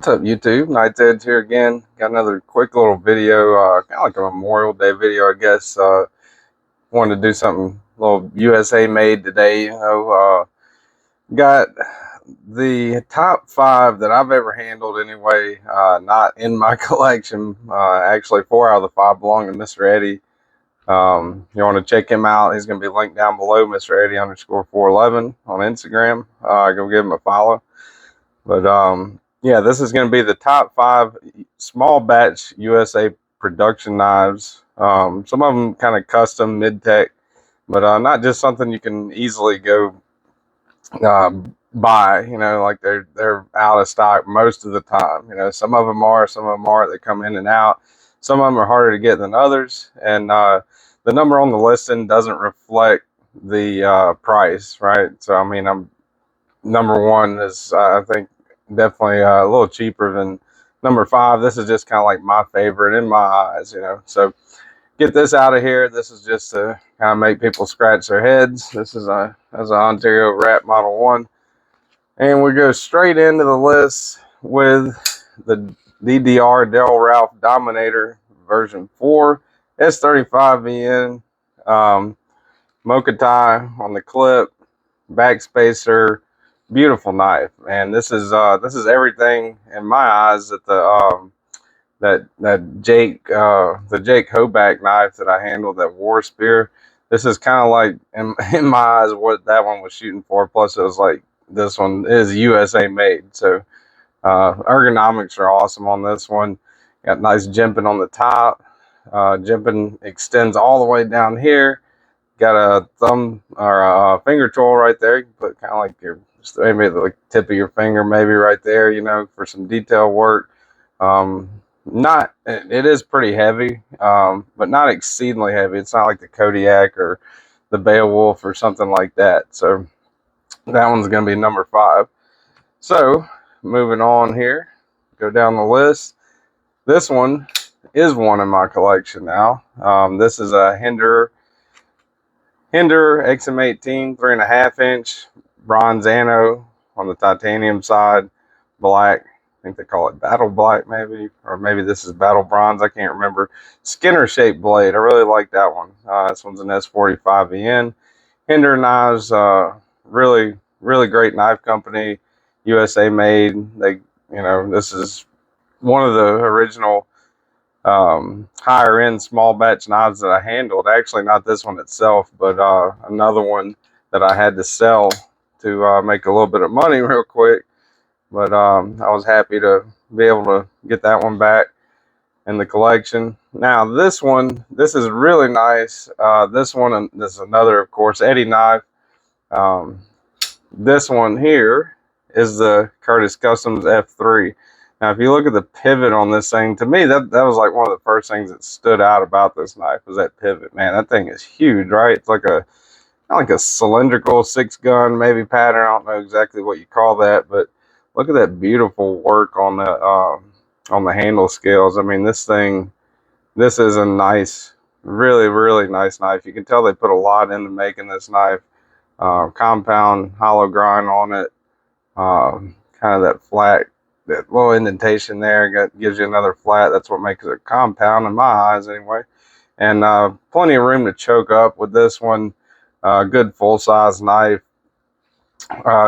What's up, YouTube? Night's Edge here again. Got another quick little video, kind of like a Memorial Day video, I guess. Wanted to do something a little USA made today. Got the top 5 that I've ever handled anyway, not in my collection. Actually, 4 out of the 5 belong to Mr. Eddie. You want to check him out, he's going to be linked down below, Mr. Eddie _411 on Instagram. Go give him a follow. But yeah, this is going to be the top 5 small batch USA production knives. Some of them kind of custom, mid-tech, but not just something you can easily go buy. You know, like they're out of stock most of the time. You know, some of them aren't. They come in and out. Some of them are harder to get than others, and the number on the listing doesn't reflect the price, right? So I mean, number 1 is I think definitely a little cheaper than number 5. This is just kind of like my favorite in my eyes, you know. So get this out of here. This is just to kind of make people scratch their heads. This is an Ontario Rat Model 1, and we go straight into the list with the DDR Darrel Dominator version 4 S35VN, mocha tie on the clip, backspacer. Beautiful knife, man. This is everything in my eyes that the Jake Hoback knife that I handled, that War Spear. This is kind of like in my eyes what that one was shooting for. Plus, it was like this one is USA made. So ergonomics are awesome on this one. Got nice jimping on the top. Jimping extends all the way down here. Got a thumb or a finger tool right there. You can put kind of like your, maybe the tip of your finger, maybe right there, you know, for some detail work. It is pretty heavy, but not exceedingly heavy. It's not like the Kodiak or the Beowulf or something like that. So that one's going to be number 5. So moving on here, go down the list. This one is one in my collection now. This is a Hinderer XM18 3.5 inch bronze ano on the titanium side, black. I think they call it battle black, maybe, or maybe this is battle bronze. I can't remember. Skinner shaped blade. I really like that one. This one's an S45VN. Hinderer knives, really great knife company, USA made. They, you know, this is one of the original higher end small batch knives that I handled. Actually, not this one itself, but another one that I had to sell to make a little bit of money real quick. But I was happy to be able to get that one back in the collection. Now this one, this is really nice. This one, and this is another, of course, Eddie knife. This one here is the Curtis Customs F3. Now, if you look at the pivot on this thing, to me, that was like one of the first things that stood out about this knife was that pivot. Man, that thing is huge, right? It's like a cylindrical 6-gun maybe pattern. I don't know exactly what you call that, but look at that beautiful work on the handle scales. I mean, this is a nice, really nice knife. You can tell they put a lot into making this knife. Compound hollow grind on it, kind of that flat, that little indentation there gives you another flat. That's what makes it a compound in my eyes anyway. And plenty of room to choke up with this one. Good full-size knife.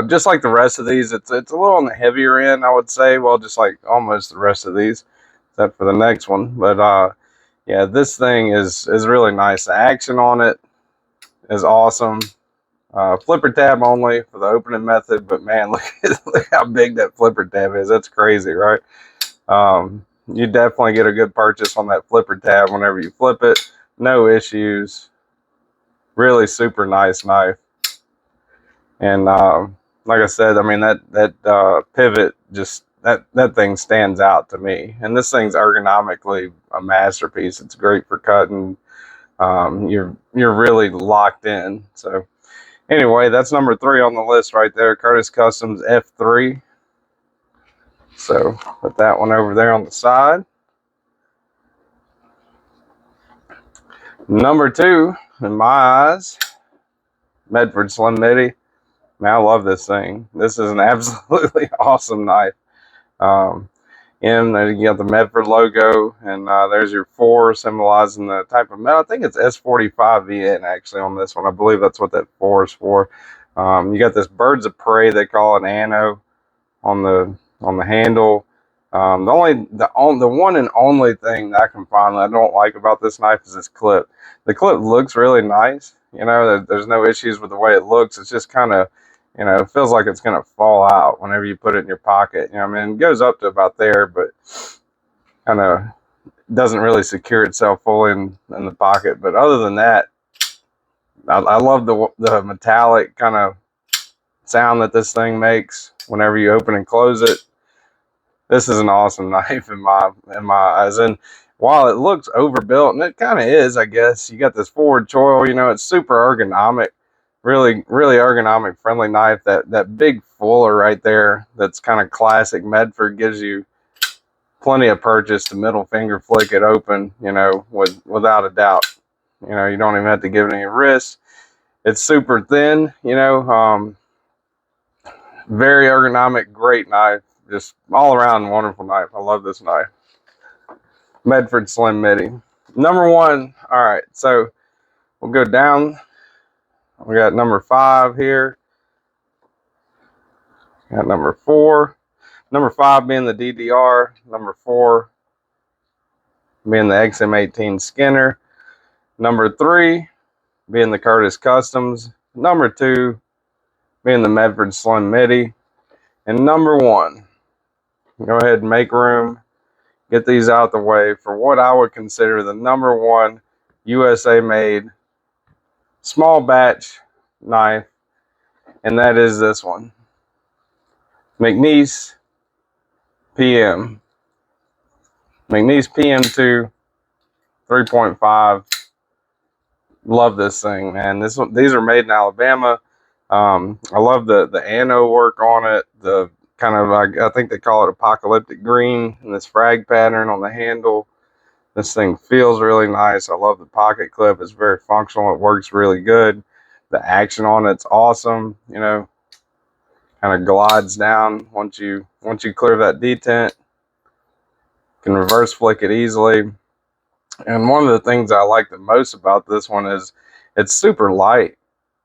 Just like the rest of these, it's a little on the heavier end, I would say. Well, just like almost the rest of these, except for the next one. But yeah, this thing is really nice. The action on it is awesome. Flipper tab only for the opening method, but man, look how big that flipper tab is. That's crazy, right? You definitely get a good purchase on that flipper tab whenever you flip it. No issues. Really super nice knife. And like I said, I mean, that pivot, just that thing stands out to me. And this thing's ergonomically a masterpiece. It's great for cutting. You're really locked in. So anyway, that's number 3 on the list right there, Curtis Customs F3. So put that one over there on the side. Number 2, in my eyes, Medford Slim Midi. Man, I love this thing. This is an absolutely awesome knife. M. There you got the Medford logo, and there's your 4 symbolizing the type of metal. I think it's S45VN actually on this one. I believe that's what that 4 is for. You got this birds of prey, they call it anno on the handle. The one and only thing that I can find that I don't like about this knife is this clip. The clip looks really nice. You know, there's no issues with the way it looks. It's just kind of, you know, it feels like it's going to fall out whenever you put it in your pocket. You know, I mean, it goes up to about there, but kind of doesn't really secure itself fully in the pocket. But other than that, I love the metallic kind of sound that this thing makes whenever you open and close it. This is an awesome knife in my eyes. And while it looks overbuilt, and it kind of is, I guess, you got this forward choil, you know, it's super ergonomic, really ergonomic friendly knife. That big fuller right there, that's kind of classic Medford, gives you plenty of purchase to middle finger flick it open, you know, without a doubt. You know, you don't even have to give it any wrist. It's super thin, you know, very ergonomic, great knife. Just all around wonderful knife. I love this knife. Medford Slim Midi. Number 1. All right, so we'll go down. We got number 5 here. Got number 4. Number 5 being the DDR. Number 4 being the XM18 Skinner. Number 3 being the Curtis Customs. Number 2 being the Medford Slim Midi. And number 1. Go ahead and make room. Get these out the way for what I would consider the number 1 USA made small batch knife, and that is this one. Mcnees PM. Mcnees PM2 3.5. Love this thing, man. These are made in Alabama. I love the anno work on it. The kind of, I think they call it apocalyptic green, and this frag pattern on the handle. This thing feels really nice. I love the pocket clip. It's very functional. It works really good. The action on it's awesome. You know, kind of glides down once you clear that detent. You can reverse flick it easily. And one of the things I like the most about this one is it's super light.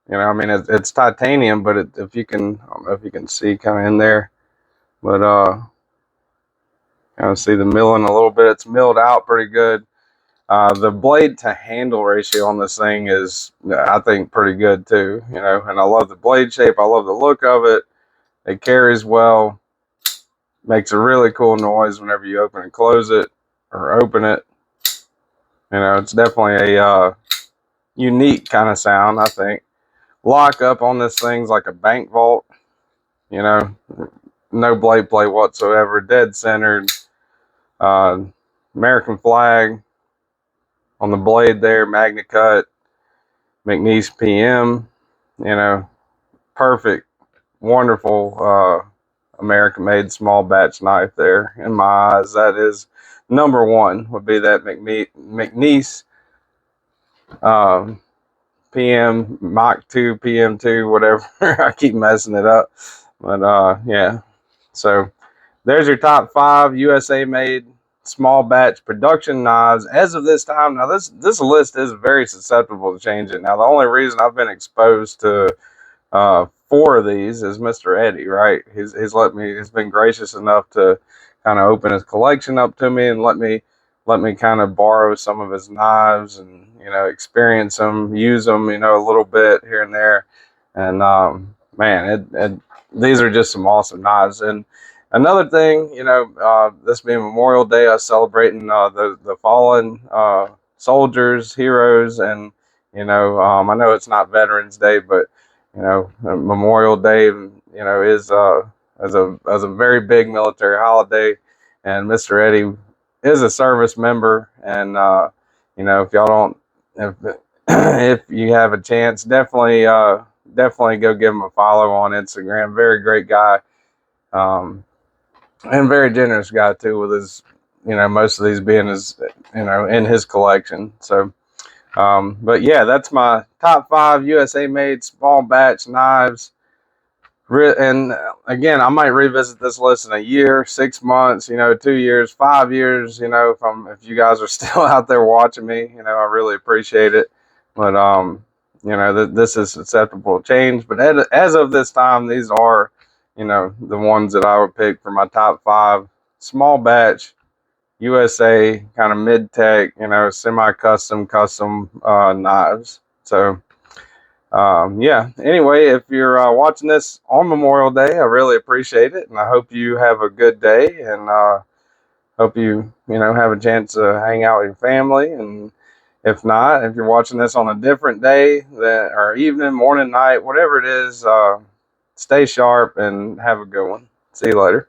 You know, I mean, it's titanium, but if you can, I don't know if you can see kind of in there, but kind of see the milling a little bit. It's milled out pretty good. The blade to handle ratio on this thing is, I think, pretty good too. You know, and I love the blade shape. I love the look of it. It carries well. Makes a really cool noise whenever you open and close it, or open it. You know, it's definitely a unique kind of sound, I think. Lock up on this thing's like a bank vault. You know, no blade play whatsoever. Dead centered. American flag on the blade there. Magna cut. Mcnees PM. You know, perfect, wonderful American made small batch knife there. In my eyes, that is number 1, would be that Mcnees PM Mac 2, PM2, whatever. I keep messing it up, but yeah. So there's your top 5 USA made small batch production knives as of this time. Now this list is very susceptible to changing. Now the only reason I've been exposed to 4 of these is Mr. Eddie, right? He's been gracious enough to kind of open his collection up to me and let me kind of borrow some of his knives and, you know, experience them, use them, you know, a little bit here and there. And man, these are just some awesome knives. And another thing, you know, this being Memorial Day, I was celebrating the fallen soldiers, heroes, and, you know, I know it's not Veterans Day, but, you know, Memorial Day, you know, is as a very big military holiday, and Mr. Eddie is a service member. And you know, if y'all don't, if you have a chance, definitely go give him a follow on Instagram. Very great guy, and very generous guy too, with his, you know, most of these being his, you know, in his collection. So but yeah, that's my top 5 USA made small batch knives. And again, I might revisit this list in a year, 6 months, 2 years, 5 years. If you guys are still out there watching me, I really appreciate it. But this is acceptable change. But as of this time, these are, the ones that I would pick for my top 5 small batch USA kind of mid tech, semi-custom, custom knives. So. Yeah, anyway, if you're watching this on Memorial Day, I really appreciate it, and I hope you have a good day, and hope you have a chance to hang out with your family. And if not, if you're watching this on a different day, or evening, morning, night, whatever it is, stay sharp and have a good one. See you later.